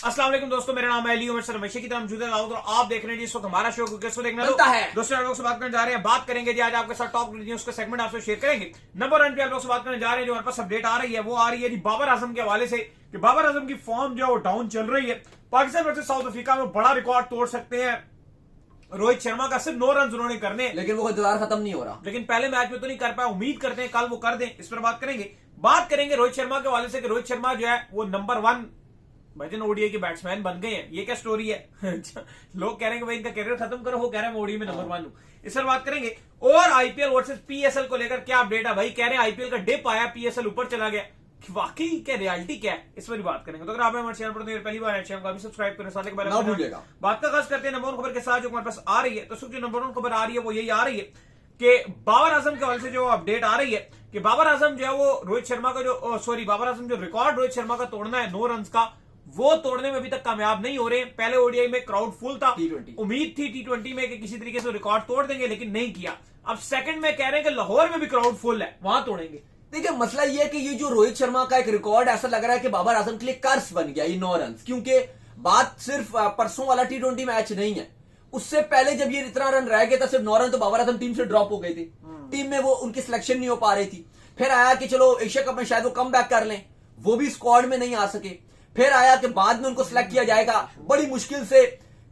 अस्सलाम वालेकुम दोस्तों, मेरा नाम है अली उमर सर हमेशा की तरह मौजूद है और आप देख रहे हैं जी इस वक्त हमारा शो किसको देखना है दोस्तों। लोग से बात करने जा रहे हैं, बात करेंगे जी आज आपके साथ टॉप न्यूज का सेगमेंट आपसे शेयर करेंगे। नंबर 1 पे आप लोग से बात करने जा रहे हैं, जो हमारे पास अपडेट आ रही है वो आ रही है जी बाबर आजम के हवाले से कि बाबर आजम की फॉर्म जो है वो डाउन चल रही है। पाकिस्तान वर्सेस साउथ अफ्रीका में बड़ा रिकॉर्ड तोड़ सकते हैं रोहित शर्मा का, सिर्फ 9 रन उन्होंने करने, लेकिन वो इंतजार खत्म नहीं हो रहा। लेकिन पहले मैच में तो नहीं कर पाया, उम्मीद करते हैं कल वो कर दें। इस पर बात करेंगे रोहित शर्मा के हवाले से कि रोहित शर्मा जो है वो नंबर 1 भजन ओडीआई के बैट्समैन बन गए हैं। ये क्या स्टोरी है? लोग कह रहे हैं कि भाई इनका करियर खत्म करो, वो कह रहे हैं मैं ओडीआई में नंबर 1 हूं। इस पर बात करेंगे। और आईपीएल वर्सेस पीएसएल को लेकर क्या अपडेट है भाई? कह रहे हैं आईपीएल का डिप आया, पीएसएल ऊपर चला गया। वाकई क्या रियलिटी क्या है, इस पर बात करेंगे। तो अगर आप हमारे चैनल पर पहली बार चैनल को अभी सब्सक्राइब करें, साथ ही ना भूलिएगा। बात का खास करते हैं नंबर 1 खबर के साथ जो हमारे पास आ रही है। तो जो नंबर 1 खबर आ रही है वो यही आ रही है कि बाबर आजम के हवाले से जो अपडेट आ रही है कि बाबर आजम जो है वो रोहित शर्मा का बाबर आजम जो रिकॉर्ड रोहित शर्मा का तोड़ना है 9 रन का, वो तोड़ने में अभी तक कामयाब नहीं हो रहे हैं। पहले ओडीआई में क्राउड फुल था, उम्मीद थी टी20 में कि किसी तरीके से रिकॉर्ड तोड़ देंगे, लेकिन नहीं किया। अब सेकंड में कह रहे हैं कि लाहौर में भी क्राउड फुल है, वहां तोड़ेंगे। देखिए मसला ये है कि ये जो रोहित शर्मा का एक रिकॉर्ड ऐसा लग रहा है कि बाबर आजम के लिए कर्स बन गया ये 9 रन, क्योंकि बात सिर्फ परसों वाला टी20 मैच नहीं है। उससे पहले जब ये इतना रन रह गया था, सिर्फ 9 रन, तो बाबर आजम टीम से ड्रॉप हो गए थे। टीम में वो उनकी सिलेक्शन नहीं हो पा रही थी। फिर आया कि चलो एशिया कप में शायद वो कम बैक कर लें, वो भी स्क्वाड में नहीं आ सके। फिर आया कि बाद में उनको सिलेक्ट किया जाएगा, बड़ी मुश्किल से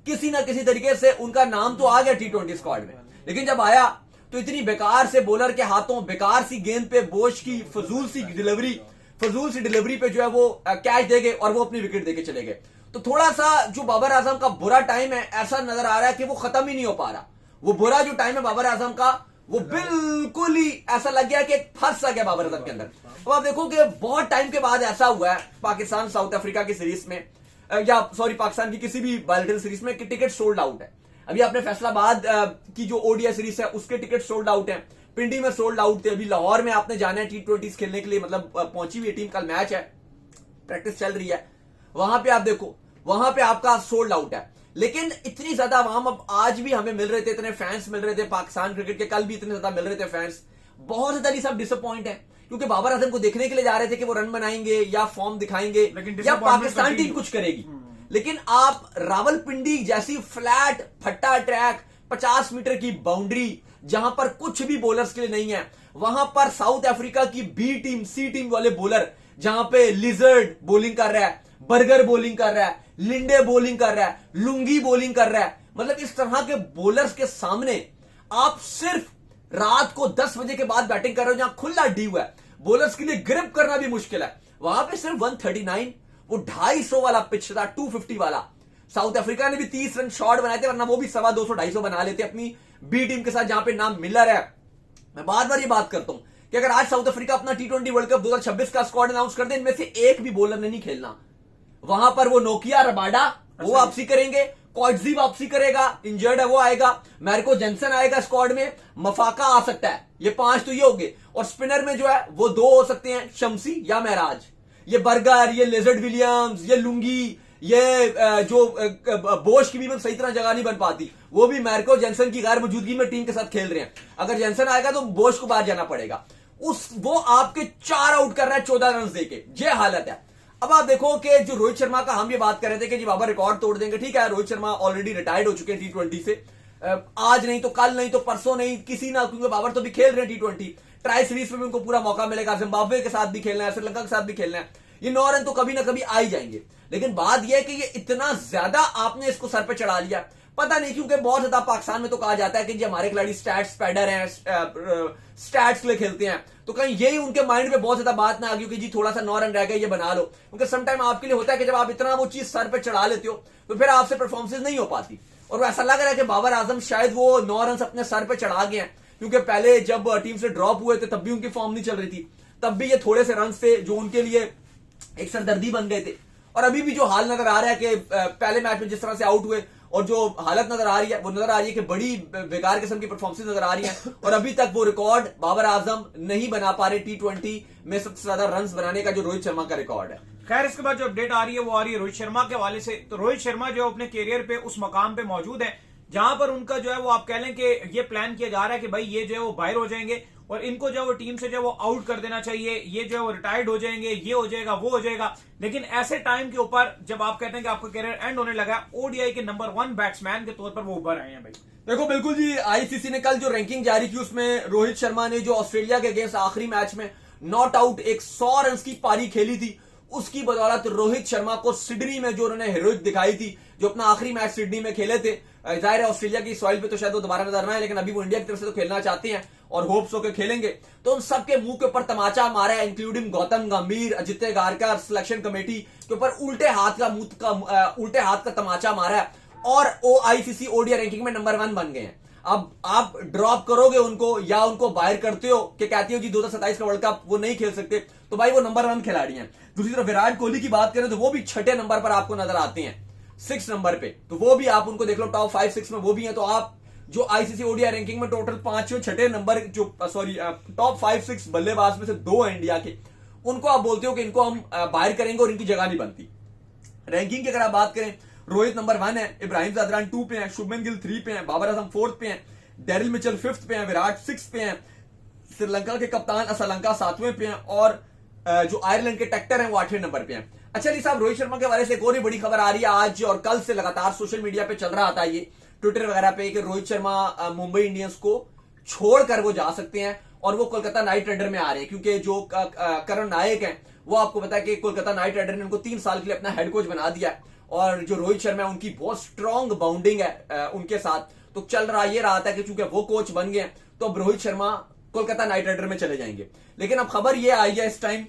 किसी ना किसी तरीके से उनका नाम तो आ गया टी20 स्क्वाड में। लेकिन जब आया तो इतनी बेकार से बॉलर के हाथों बेकार सी गेंद पे बोश की फजूल सी डिलीवरी पे जो है वो कैच दे गए और वो अपनी विकेट देके चले गए। तो थोड़ा सा जो बाबर आजम का बुरा टाइम है, ऐसा नजर आ रहा है कि वो खत्म ही नहीं हो पा रहा। वो बुरा जो टाइम है बाबर आजम का, वो बिल्कुल ही ऐसा लग गया कि फंस सा गया बाबर आजम के अंदर। अब आप देखो कि बहुत टाइम के बाद ऐसा हुआ है पाकिस्तान साउथ अफ्रीका की सीरीज में, पाकिस्तान की किसी भी बायोलिटिकल सीरीज में कि टिकट सोल्ड आउट है। अभी आपने फैसलाबाद की जो ओडीआई सीरीज है उसके टिकट सोल्ड आउट है, पिंडी में सोल्ड आउट थे। अभी लाहौर में आपने जाना है टी20 खेलने के लिए, मतलब पहुंची हुई टीम, कल मैच है, प्रैक्टिस चल रही है। वहां पे आप देखो, वहां पे आपका सोल्ड आउट है। लेकिन इतनी ज्यादा आवाम अब आज भी हमें मिल रहे थे, इतने फैंस मिल रहे थे पाकिस्तान क्रिकेट के, कल भी इतने ज्यादा मिल रहे थे फैंस। बहुत ज्यादा सब डिसअपॉइंट है क्योंकि बाबर आजम को देखने के लिए जा रहे थे कि वो रन बनाएंगे या फॉर्म दिखाएंगे या पाकिस्तान टीम कुछ करेगी। लेकिन आप रावलपिंडी जैसी फ्लैट फट्टा ट्रैक, 50 मीटर की बाउंड्री, जहां पर कुछ भी बॉलर्स के लिए नहीं है, वहां पर साउथ अफ्रीका की बी टीम सी टीम वाले बॉलर, जहां पे लिजर्ड बॉलिंग कर रहा है, बर्गर बॉलिंग कर रहा है, लिंडे बॉलिंग कर रहा है, लुंगी बॉलिंग कर रहा है, मतलब इस तरह के बॉलर्स के सामने आप सिर्फ रात को 10 बजे के बाद बैटिंग कर रहे हो, जहां खुला डी हुआ है, बॉलर्स के लिए ग्रिप करना भी मुश्किल है। वहां पे सिर्फ 139, वो 250 वाला पिच था, 250 वाला। साउथ अफ्रीका ने भी 30 रन शॉट बनाए थे, वरना वो भी 250 250 बना लेते अपनी बी टीम के साथ, जहां पे नाम मिलर है। मैं बार बार ये बात करता हूं कि अगर आज साउथ अफ्रीका अपना टी20 वर्ल्ड कप 2026 का स्क्वाड अनाउंस कर दे, इनमें से एक भी बॉलर ने नहीं खेलना। वहां पर वो नोकिया रबाडा वो वापसी करेंगे, कॉटजी वापसी करेगा, इंजर्ड है वो आएगा, मैरिको जेंसन आएगा स्क्वाड में, मफाका आ सकता है, ये 5 तो ये हो गए। और स्पिनर में जो है वो 2 हो सकते हैं, शम्सी या महराज। ये बर्गर, ये लेजर्ड विलियम्स, ये लुंगी, ये जो बोश की भी सही तरह जगह नहीं बन पाती, वो भी मैरिको जेंसन की गैर मौजूदगी में टीम के साथ खेल रहे हैं। अगर जेंसन आएगा तो बोश को बाहर जाना पड़ेगा। वो आपके 4 आउट कर रहा है 14 रन देके, ये हालत है। अब आप देखो कि जो रोहित शर्मा का हम ये बात कर रहे थे कि जी बाबर रिकॉर्ड तोड़ देंगे, ठीक है, रोहित शर्मा ऑलरेडी रिटायर्ड हो चुके हैं टी20 से, आज नहीं तो कल नहीं तो परसों नहीं, किसी ना, क्योंकि बाबर तो भी खेल रहे हैं टी20, ट्राई सीरीज में भी उनको पूरा मौका मिलेगा, जिम्बाब्वे के साथ भी खेलना है, श्रीलंका के साथ भी खेलना है, ये 9 रन तो कभी ना कभी आ ही जाएंगे। लेकिन बात यह है कि ये इतना ज्यादा आपने इसको सर पे चढ़ा लिया, पता नहीं, क्योंकि बहुत ज्यादा पाकिस्तान में तो कहा जाता है कि जी हमारे खिलाड़ी स्टैट्स पैडर हैं, स्टैट्स के लिए खेलते हैं, तो कहीं यही उनके माइंड में बहुत ज्यादा बात ना आ गई कि जी थोड़ा सा 9 रन रह गए ये बना लो। क्योंकि समटाइम आपके लिए होता है कि जब आप इतना वो चीज सर पे चढ़ा लेते हो तो फिर आपसे परफॉर्मेंस नहीं हो पाती। और ऐसा लग रहा है कि बाबर आजम शायद वो 9 रन अपने सर पे चढ़ा गए हैं, क्योंकि पहले जब टीम से ड्रॉप हुए थे तब भी उनकी फॉर्म नहीं चल रही थी, तब भी ये थोड़े से रन थे जो उनके लिए एक सरदर्दी बन गए थे। और अभी भी जो हाल नजर आ रहा है कि पहले मैच में जिस तरह से आउट हुए, और जो हालत नजर आ रही है वो नजर आ रही है कि बड़ी बेकार किस्म की परफॉर्मेंस नजर आ रही है। और अभी तक वो रिकॉर्ड बाबर आजम नहीं बना पा रहे टी20 में सबसे ज्यादा रन बनाने का, जो रोहित शर्मा का रिकॉर्ड है। खैर, इसके बाद जो अपडेट आ रही है वो आ रही है रोहित शर्मा के हवाले से। तो रोहित शर्मा जो अपने कैरियर पे उस मकाम पे मौजूद है जहां पर उनका जो है वो आप कह लें कि ये प्लान किया जा रहा है कि भाई ये जो है वो बाहर हो जाएंगे और इनको जो है वो टीम से जो है वो आउट कर देना चाहिए, ये जो है वो रिटायर्ड हो जाएंगे, ये हो जाएगा, वो हो जाएगा। लेकिन ऐसे टाइम के ऊपर जब आप कहते हैं कि आपका करियर एंड होने लगा, ओडीआई के नंबर 1 बैट्समैन के तौर पर वो उभर आए हैं भाई। देखो बिल्कुल जी, आईसीसी ने कल जो रैंकिंग जारी की उसमें रोहित शर्मा ने जो ऑस्ट्रेलिया के अगेंस्ट आखिरी मैच में नॉट आउट एक 100 रन की पारी खेली थी, उसकी बदौलत रोहित शर्मा को सिडनी में जो उन्होंने हीरोइक दिखाई थी, जो अपना आखिरी मैच सिडनी में खेले थे, जाहिर है ऑस्ट्रेलिया की सॉइल पे तो शायद वो दोबारा नजर ना आए, लेकिन अभी वो इंडिया की तरफ से तो खेलना चाहते हैं और होप्स हो के खेलेंगे, तो उन सबके मुंह के ऊपर तमाचा मारा है, इंक्लूडिंग गौतम गंभीर, अजित्य गारकर, सिलेक्शन कमेटी के ऊपर उल्टे हाथ का तमाचा मारा है और आईसीसी ओडीआई रैंकिंग में नंबर 1 बन गए हैं। अब आप ड्रॉप करोगे उनको या उनको बाहर करते हो कि कहती हो जी 2027 का वर्ल्ड कप वो नहीं खेल सकते, तो भाई वो नंबर 1 खिलाड़ी हैं। दूसरी तरफ विराट कोहली की बात करें तो वो भी 6ठे नंबर पर आपको नजर आते हैं, 6 नंबर पे, तो वो भी आप उनको देख लो, टॉप 5-6 में वो भी हैं। तो आप जो आईसीसी ओडीआई रैंकिंग में टोटल 5-6 नंबर जो टॉप 5-6 बल्लेबाज में से 2 हैं इंडिया के, उनको आप बोलते हो कि इनको हम बाहर करेंगे और इनकी जगह नहीं बनती। रैंकिंग की अगर आप बात करें, रोहित नंबर 1 है, इब्राहिम ज़ादरान 2 पे है, शुभमन गिल 3 पे है, बाबर आजम 4th पे है, डेरिल मिचेल 5th पे है, विराट 6th पे है, श्रीलंका के कप्तान असलंका 7वें पे हैं और जो आयरलैंड के टेक्टर हैं वो 8वें नंबर पे हैं। अच्छा अली साहब, रोहित शर्मा के बारे से एक और ही बड़ी खबर आ रही है आज और कल से लगातार सोशल मीडिया पे चल रहा था, ये ट्विटर वगैरह पे, कि रोहित शर्मा मुंबई इंडियंस को छोड़कर वो जा सकते हैं और वो कोलकाता नाइट राइडर में आ रहे हैं, क्योंकि जो करण नायक हैं वो आपको पता है कि कोलकाता नाइट राइडर ने उनको 3 साल के लिए अपना हेड कोच बना दिया है और जो रोहित शर्मा है उनकी बहुत स्ट्रॉन्ग बाउंडिंग है उनके साथ। तो चल रहा था कि चूंकि वो कोच बन गए तो अब रोहित शर्मा कोलकाता नाइट राइडर में चले जाएंगे। लेकिन अब खबर ये आई है इस टाइम,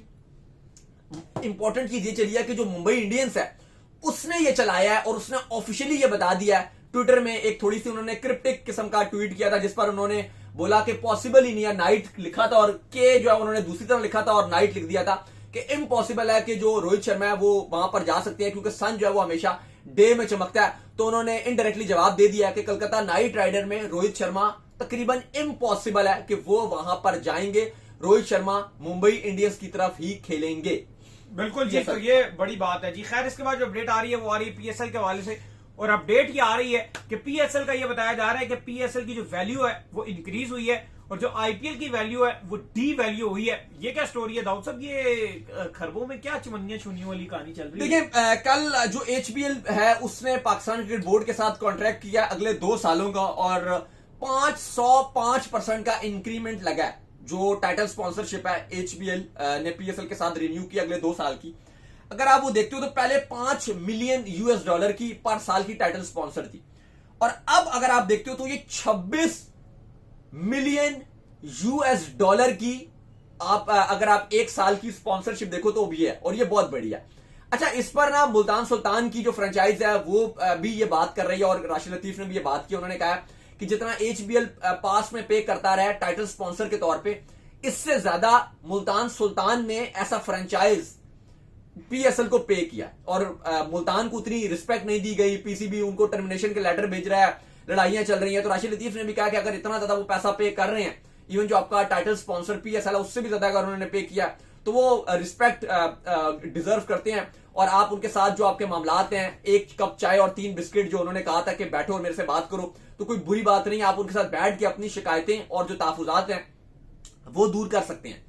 इंपॉर्टेंट चीज ये चली है कि जो मुंबई इंडियंस है उसने ये चलाया है और उसने ऑफिशियली ये बता दिया है ट्विटर में, एक थोड़ी सी उन्होंने क्रिप्टिक किस्म का ट्वीट किया था जिस पर उन्होंने बोला कि पॉसिबल ही नहीं है, नाइट लिखा था और के जो है उन्होंने दूसरी तरफ लिखा था और नाइट लिख दिया था कि इम्पॉसिबल है कि जो रोहित शर्मा है वो वहां पर जा सकते हैं क्योंकि सन जो है वो हमेशा डे में चमकता है। तो उन्होंने इनडायरेक्टली जवाब दे दिया कि कलकत्ता नाइट राइडर में रोहित शर्मा तकरीबन इम्पॉसिबल है कि वो वहां पर जाएंगे, रोहित शर्मा मुंबई इंडियंस की तरफ ही खेलेंगे। बिल्कुल जी, तो ये बड़ी बात है जी। खैर इसके बाद जो अपडेट आ रही है वो आ रही है पीएसएल के हवाले से और अपडेट ये आ रही है कि पीएसएल का ये बताया जा रहा है कि पीएसएल की जो वैल्यू है वो इंक्रीज हुई है और जो आईपीएल की वैल्यू है वो डी वैल्यू हुई है। ये क्या स्टोरी है दाऊद साहब, ये खरबों में क्या चुमनियां छुनियों वाली कहानी चल रही है? देखिए कल जो एचबीएल है उसने पाकिस्तान क्रिकेट बोर्ड के साथ कॉन्ट्रैक्ट किया अगले 2 सालों का और 505% का इंक्रीमेंट लगा है। जो टाइटल स्पॉन्सरशिप है एचबीएल ने पीएसएल के साथ रिन्यू की अगले 2 साल की। अगर आप वो देखते हो तो पहले $5 मिलियन की पर साल की टाइटल स्पॉन्सर थी और अब अगर आप देखते हो तो ये $26 मिलियन की आप अगर आप 1 साल की स्पॉन्सरशिप देखो तो भी है और ये बहुत बढ़िया। अच्छा, इस पर ना मुल्तान सुल्तान की जो फ्रेंचाइज है वो भी ये बात कर रही है और राशिद लतीफ ने भी ये बात की। उन्होंने कहा कि जितना एचबीएल पास में पे करता रहा है टाइटल स्पॉन्सर के तौर पे, इससे ज्यादा मुल्तान सुल्तान ने ऐसा फ्रेंचाइज पीएसएल को पे किया और मुल्तान को उतनी रिस्पेक्ट नहीं दी गई। पीसीबी उनको टर्मिनेशन के लेटर भेज रहा है, लड़ाइयां चल रही हैं। तो राशिद लतीफ ने भी कहा कि अगर इतना ज्यादा वो पैसा पे कर रहे हैं, इवन जो आपका टाइटल स्पॉन्सर पीएसएल है उससे भी ज्यादा अगर उन्होंने पे किया तो वो रिस्पेक्ट डिजर्व करते हैं और आप उनके साथ जो आपके मामलात हैं, 1 कप चाय और 3 बिस्किट जो उन्होंने कहा था कि बैठो और मेरे से बात करो, तो कोई बुरी बात नहीं है। आप उनके साथ बैठ के अपनी शिकायतें और जो तहफुजात हैं वो दूर कर सकते हैं।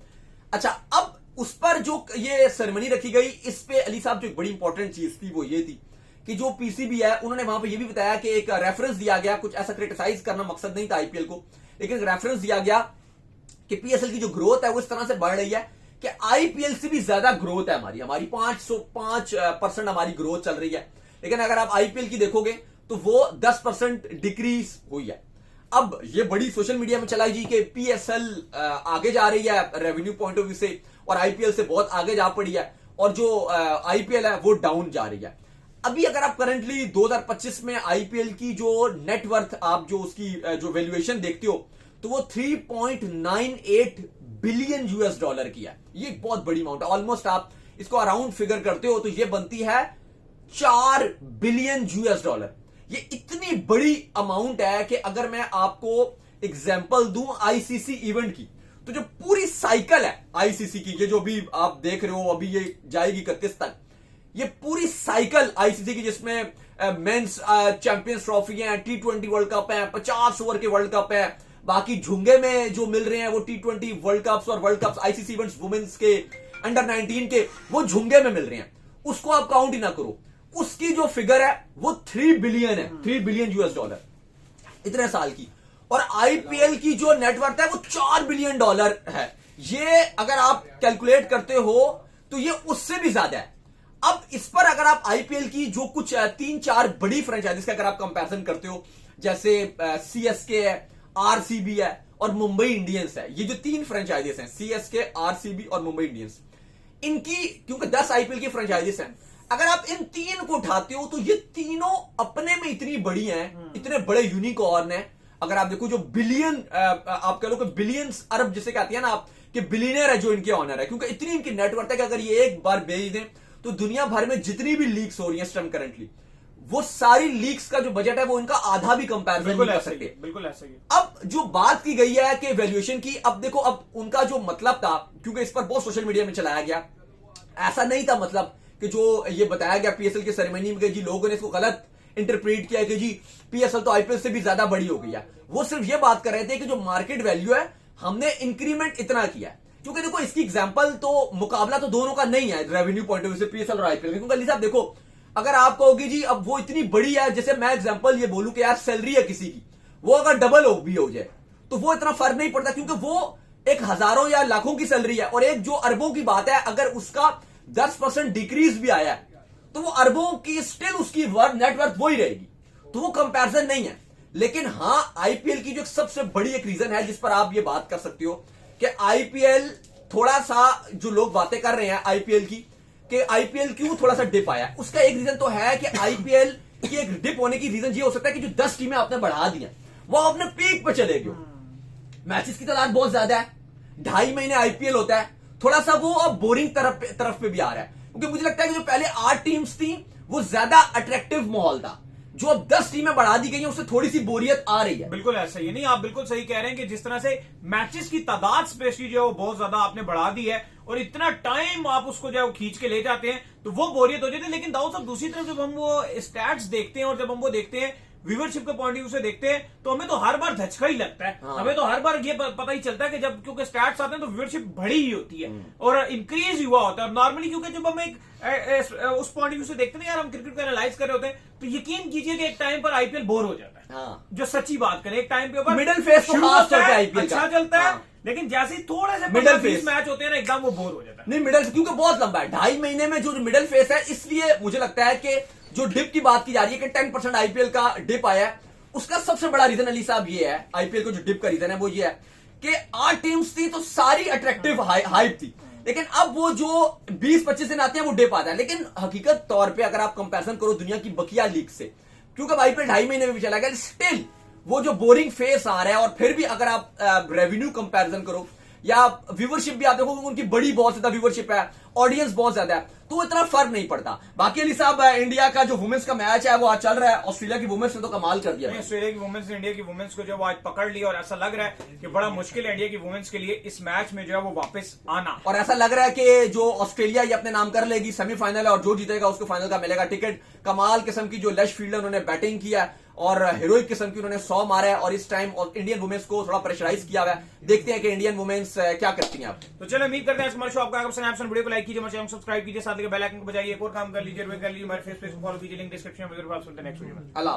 अच्छा, अब उस पर जो ये सेरेमनी रखी गई, इस पे अली साहब जो एक बड़ी इंपॉर्टेंट चीज थी वो ये थी कि जो पीसीबी है उन्होंने वहां पे ये भी बताया कि एक रेफरेंस दिया गया, कुछ ऐसा क्रिटिसाइज करना मकसद नहीं था आईपीएल को, लेकिन रेफरेंस दिया गया कि पीएसएल की जो ग्रोथ है वो इस तरह से बढ़ रही है कि आईपीएल से भी ज्यादा ग्रोथ है हमारी 505% हमारी ग्रोथ चल रही है। लेकिन अगर आप आईपीएल की देखोगे तो वो 10% डिक्रीज हुई है। अब ये बड़ी सोशल मीडिया में चलाई जी कि पीएसएल आगे जा रही है रेवेन्यू पॉइंट ऑफ व्यू से और आईपीएल से बहुत आगे जा पड़ी है और जो आईपीएल है वो डाउन जा रही है। अभी अगर आप करंटली 2025 में आईपीएल की जो नेटवर्थ आप जो उसकी जो वैल्यूएशन देखते हो तो वो 3.98 बिलियन $, की है। ये बहुत बड़ी अमाउंट है। ऑलमोस्ट आप इसको अराउंड फिगर करते हो तो ये बनती है $4 बिलियन। ये इतनी बड़ी अमाउंट है कि अगर मैं आपको एग्जांपल दूं आईसीसी इवेंट की, तो जो पूरी साइकिल है आईसीसी की, ये जो भी आप देख रहे हो अभी ये जाएगी 31 तक, ये पूरी साइकिल आईसीसी की जिसमें मेंस चैंपियंस ट्रॉफी है, T20 वर्ल्ड कप है, 50 ओवर के वर्ल्ड कप है, बाकी झुंगे में जो मिल रहे हैं वो T20 वर्ल्ड कप्स और world cups ICC events women's के अंडर 19 के वो झुंगे में मिल रहे हैं, उसको आप काउंट ही ना करो। उसकी जो फिगर है वो 3 बिलियन है, 3 बिलियन यूएस डॉलर इतने साल की। और आईपीएल की जो नेटवर्थ है वो 4 बिलियन डॉलर है। ये अगर आप कैलकुलेट करते हो तो ये उससे भी ज्यादा है। अब इस पर अगर आप आईपीएल की जो कुछ 3-4 बड़ी फ्रेंचाइजीज का अगर आप कंपैरिजन करते हो, जैसे सीएसके है, आरसीबी है और मुंबई इंडियंस है, ये जो 3 फ्रेंचाइजीज हैं सीएसके, आरसीबी और मुंबई इंडियंस, इनकी क्योंकि 10 आईपीएल की फ्रेंचाइजीज हैं, अगर आप इन 3 को उठाते हो तो ये तीनों अपने में इतनी बड़ी हैं, इतने बड़े यूनिकॉर्न हैं। अगर आप देखो जो बिलियन, आप कह लो कि बिलियंस, अरब जिसे कहती है ना आप, कि बिलियनर है जो इनके ऑनर है, क्योंकि इतनी इनकी नेटवर्थ है कि अगर ये एक बार बेच दें तो दुनिया भर में जितनी भी लीग्स हो रही हैं करंटली, वो सारी लीग्स का जो बजट है वो इनका आधा भी कंपैरिजन नहीं कर सकते। बिल्कुल ऐसा ही। अब जो बात की गई है कि वैल्यूएशन की, अब देखो अब उनका जो मतलब था, क्योंकि इस पर बहुत सोशल मीडिया में चलाया गया, ऐसा नहीं था मतलब कि जो ये बताया गया पीएसएल की सेरेमनी में कि जी लोगों ने इसको गलत इंटरप्रेट किया कि जी पीएसएल तो आईपीएल से भी ज्यादा बड़ी हो गई है। वो सिर्फ ये बात कर रहे थे कि जो मार्केट वैल्यू है हमने इंक्रीमेंट इतना किया है। क्योंकि देखो इसकी एग्जांपल तो, मुकाबला तो दोनों का नहीं है रेवेन्यू पॉइंट ऑफ व्यू से पीएसएल और आईपीएल में। क्योंकि अली साहब देखो, अगर आप कहोगे जी अब वो इतनी बड़ी है, जैसे मैं एग्जांपल ये बोलूं कि यार सैलरी है किसी की, वो अगर डबल भी हो जाए तो वो इतना फर्क नहीं पड़ता, क्योंकि वो एक हजारों या लाखों की सैलरी है। और एक जो अरबों की बात है, अगर उसका 10% डिक्रीज भी आया है तो वो अरबों की स्टिल उसकी नेटवर्थ वही रहेगी, तो वो कंपैरिजन नहीं है। लेकिन हां, आईपीएल की जो सबसे बड़ी एक रीजन है जिस पर आप ये बात कर सकते हो कि आईपीएल थोड़ा सा, जो लोग बातें कर रहे हैं आईपीएल की कि आईपीएल क्यों थोड़ा सा डिप आया, उसका एक रीजन तो है कि आईपीएल की एक डिप होने की रीजन ये हो सकता है कि जो 10 टीमें आपने बढ़ा दी वो अपने पीक पे चले गए, मैचेस की तादाद बहुत ज्यादा है, 2.5 महीने आईपीएल होता है, थोड़ा सा वो अब बोरिंग तरफ पे भी आ रहा है। क्योंकि मुझे लगता है कि जो पहले 8 टीम्स थी वो ज्यादा अट्रैक्टिव माहौल था, जो अब 10 टीमें बढ़ा दी गई हैं उससे थोड़ी सी बोरियत आ रही है। बिल्कुल ऐसा ही नहीं, आप बिल्कुल सही कह रहे हैं कि जिस तरह से मैचेस की तादाद स्पेशली जो है वो बहुत ज्यादा आपने बढ़ा दी है और इतना टाइम आप उसको जो है वो खींच के ले जाते हैं तो वो बोरियत हो जाती है। लेकिन दाऊद साहब दूसरी तरफ जब हम वो स्टैट्स देखते हैं और जब हम वो देखते हैं व्यूअरशिप के पॉइंट ऑफ व्यू से देखते हैं तो हमें तो हर बार धचका ही लगता है। हमें तो हर बार ये पता ही चलता है कि जब क्योंकि स्टैट्स आते हैं तो व्यूअरशिप बढ़ी ही होती है और इंक्रीज हुआ होता है। नॉर्मली क्योंकि जब हम एक उस पॉइंट ऑफ व्यू से देखते हैं यार, हम क्रिकेट को एनालाइज कर रहे होते हैं तो यकीन कीजिए कि एक टाइम पर आईपीएल बोर हो जाता है। जो सच्ची बात करें, एक टाइम पे ऊपर मिडिल फेस तो खास तौर पे आईपीएल अच्छा चलता है, लेकिन जैसे ही थोड़े से मिडिल फेस मैच होते हैं ना एकदम वो बोर हो जाता है। नहीं, मिडिल, क्योंकि बहुत लंबा है, 2.5 महीने में जो मिडिल फेस है, इसलिए मुझे लगता है कि जो डिप की बात की जा रही है कि 10% आईपीएल का डिप आया है, उसका सबसे बड़ा रीजन अली साहब ये है, आईपीएल को जो डिप का रीजन है वो ये है कि 8 टीम्स थी तो सारी अट्रैक्टिव हाइप थी, लेकिन अब वो जो 20-25 दिन आते हैं वो डिप आता है। लेकिन हकीकत तौर पे अगर आप कंपैरिजन करो दुनिया की बकिया लीग से, क्योंकि अब आईपीएल 2.5 महीने में भी चला गया, स्टिल वो जो बोरिंग फेस आ रहा है, और फिर भी अगर आप रेवेन्यू कंपैरिजन करो या व्यूअरशिप भी आप देखो, उनकी बड़ी बहुत ज्यादा व्यूअरशिप है, ऑडियंस बहुत ज्यादा है, तो इतना फर्क नहीं पड़ता। बाकी अली साहब, इंडिया का जो वुमेन्स का मैच है वो आज चल रहा है, ऑस्ट्रेलिया की वुमेन्स ने तो कमाल कर दिया। ऑस्ट्रेलिया की वुमेन्स ने इंडिया की वुमेन्स को जो आज पकड़ लिया और ऐसा लग रहा है कि बड़ा मुश्किल है इंडिया की वुमेन्स के लिए इस मैच में जो है वो वापस आना। और ऐसा लग रहा है कि जो ऑस्ट्रेलिया ये अपने नाम कर लेगी, सेमीफाइनल है और जो जीतेगा उसको फाइनल का मिलेगा टिकट। कमाल किस्म की जो लश फील्ड है, उन्होंने बैटिंग किया और हीरोइक किस्म की उन्होंने 100 मारा है और इस टाइम इंडियन वुमेन्स को थोड़ा प्रेशराइज किया हुआ है। देखते हैं कि इंडियन वुमेन्स क्या करती हैं। आप तो चलो उम्मीद करते हैं हमारे शो आपका वीडियो को लाइक कीजिए, हमारे चैनल सब्सक्राइब कीजिए, साथ ही बेल आइकन को बजाइए, एक और काम कर लीजिए, कर लीजिए, हमारे फेसबुक फॉलो कीजिए, लिंक डिस्क्रिप्शन में। नेक्स्ट वीडियो में। अल्लाह।